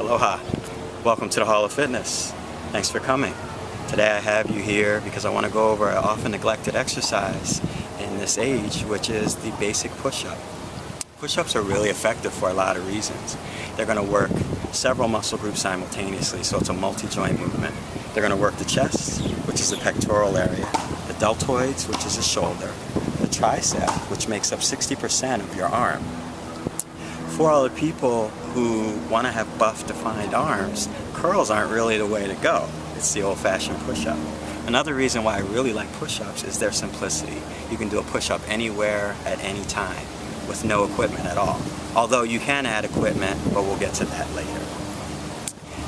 Aloha. Welcome to the Hall of Fitness. Thanks for coming. Today I have you here because I want to go over an often neglected exercise in this age, which is the basic push-up. Push-ups are really effective for a lot of reasons. They're going to work several muscle groups simultaneously, so it's a multi-joint movement. They're going to work the chest, which is the pectoral area, the deltoids, which is the shoulder, the tricep, which makes up 60% of your arm. For all the people who want to have buff, defined arms, curls aren't really the way to go. It's the old-fashioned push-up. Another reason why I really like push-ups is their simplicity. You can do a push-up anywhere at any time with no equipment at all. Although you can add equipment, but we'll get to that later.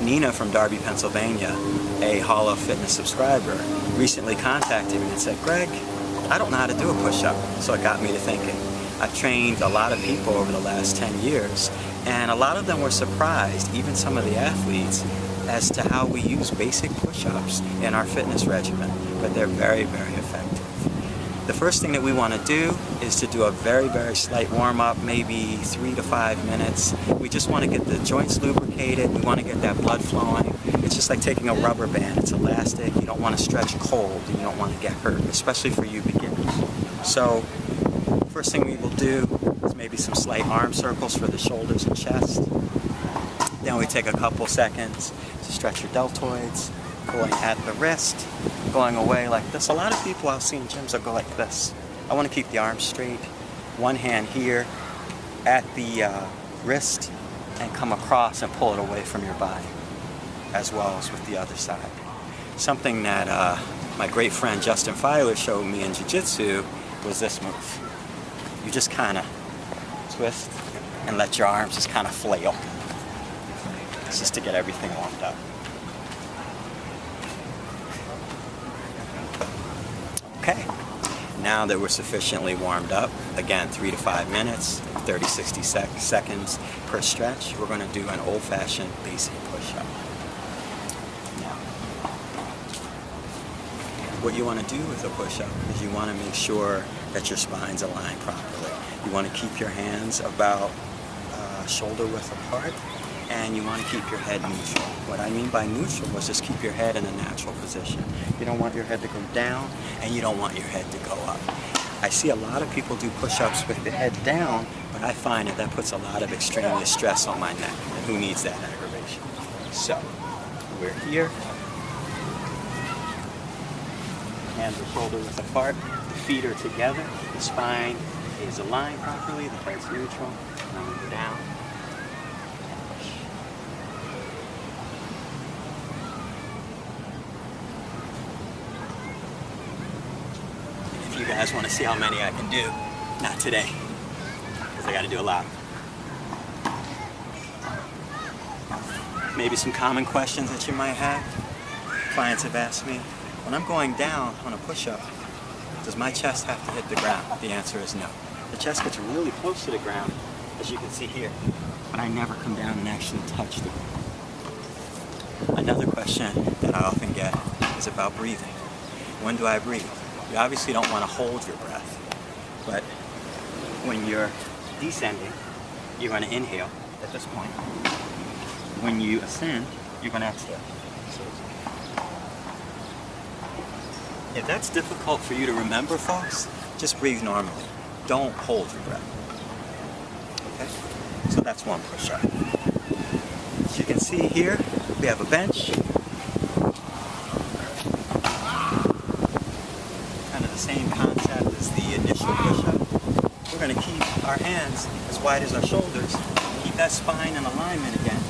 Nina from Darby, Pennsylvania, a Hall of Fitness subscriber, recently contacted me and said, "Greg, I don't know how to do a push-up." So it got me to thinking. I've trained a lot of people over the last 10 years, and a lot of them were surprised, even some of the athletes, as to how we use basic push-ups in our fitness regimen, but they're very, very effective. The first thing that we want to do is to do a very, very slight warm-up, maybe 3 to 5 minutes. We just want to get the joints lubricated, we want to get that blood flowing. It's just like taking a rubber band, it's elastic, you don't want to stretch cold, you don't want to get hurt, especially for you beginners. So, first thing we will do is maybe some slight arm circles for the shoulders and chest. Then we take a couple seconds to stretch your deltoids, going at the wrist, going away like this. A lot of people I'll see in gyms will go like this. I want to keep the arms straight. One hand here at the wrist and come across and pull it away from your body, as well as with the other side. Something that my great friend Justin Filer showed me in jiu-jitsu was this move. You just kind of twist and let your arms just kind of flail. It's just to get everything warmed up. Okay, now that we're sufficiently warmed up, again 3 to 5 minutes, 30-60 seconds per stretch, we're going to do an old-fashioned basic push-up. Now, what you want to do with a push-up is you want to make sure that your spine's aligned properly. You want to keep your hands about shoulder width apart, and you want to keep your head neutral. What I mean by neutral is just keep your head in a natural position. You don't want your head to go down, and you don't want your head to go up. I see a lot of people do push-ups with the head down, but I find that puts a lot of extraneous stress on my neck, and who needs that aggravation? So, we're here. Hands are shoulder width apart, the feet are together, the spine is aligned properly, the head's neutral, and we go down. If you guys want to see how many I can do, not today, because I got to do a lot. Maybe some common questions that you might have. Clients have asked me, when I'm going down on a push-up, does my chest have to hit the ground? The answer is no. The chest gets really close to the ground, as you can see here, but I never come down and actually touch the ground. Another question that I often get is about breathing. When do I breathe? You obviously don't want to hold your breath, but when you're descending, you're going to inhale at this point. When you ascend, you're going to exhale. If that's difficult for you to remember, folks, just breathe normally. Don't hold your breath. Okay? So that's one push-up. As you can see here, we have a bench. Kind of the same concept as the initial push-up. We're going to keep our hands as wide as our shoulders. Keep that spine in alignment again.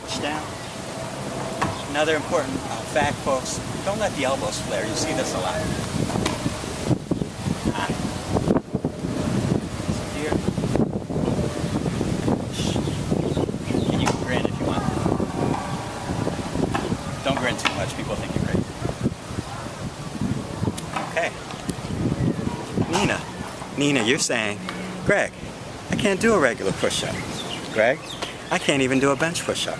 Push down. Another important fact, folks, don't let the elbows flare. You see this a lot. Here. Can you grin if you want? Don't grin too much. People think you're crazy. Okay. Nina, you're saying, Greg, I can't do a regular push-up. Greg, I can't even do a bench push-up.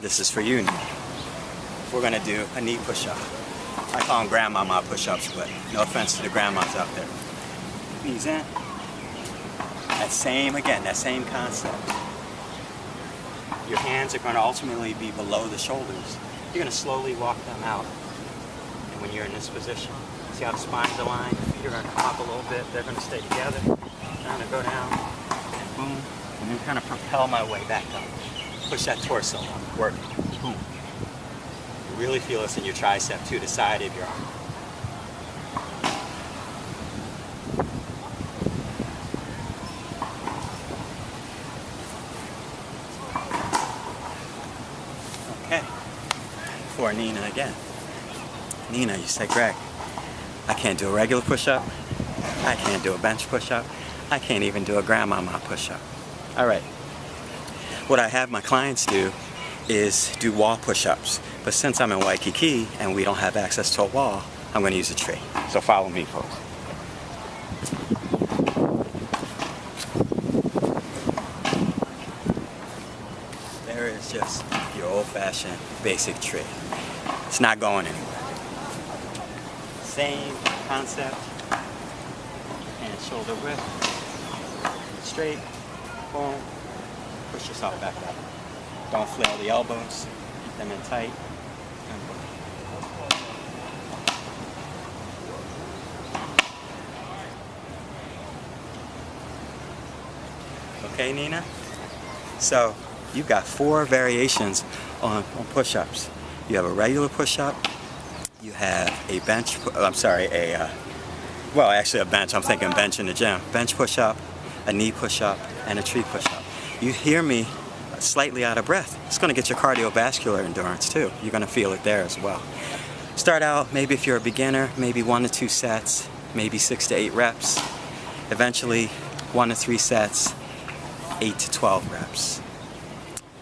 This is for you, Nina. We're going to do a knee push-up. I call them grandmama push-ups, but no offense to the grandmas out there. Knees in. That same concept. Your hands are going to ultimately be below the shoulders. You're going to slowly walk them out. And when you're in this position, see how the spine's aligned? You're going to come up a little bit. They're going to stay together. I'm going to go down, and boom, and then kind of propel my way back up. Push that torso up, work, boom. You really feel this in your tricep too, the side of your arm. Okay, for Nina again. Nina, you say, Greg, I can't do a regular push-up. I can't do a bench push-up. I can't even do a grandmama push-up. All right. What I have my clients do is do wall push-ups. But since I'm in Waikiki and we don't have access to a wall, I'm going to use a tree. So follow me, folks. There is just your old-fashioned basic tree. It's not going anywhere. Same concept. And shoulder width. Straight. Boom. Push yourself back up. Don't flail the elbows. Keep them in tight. And boom. Okay, Nina? So, you've got 4 variations on push-ups. You have a regular push-up. You have a bench, well, actually a bench. I'm thinking bench in the gym. Bench push-up, a knee push-up, and a tree push-up. You hear me slightly out of breath. It's going to get your cardiovascular endurance too. You're going to feel it there as well. Start out, maybe if you're a beginner, maybe 1 to 2 sets, maybe 6 to 8 reps. Eventually, 1 to 3 sets, 8 to 12 reps.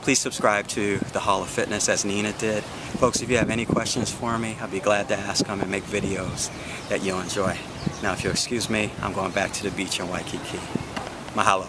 Please subscribe to the Hall of Fitness as Nina did. Folks, if you have any questions for me, I'd be glad to ask them and make videos that you'll enjoy. Now, if you'll excuse me, I'm going back to the beach in Waikiki. Mahalo.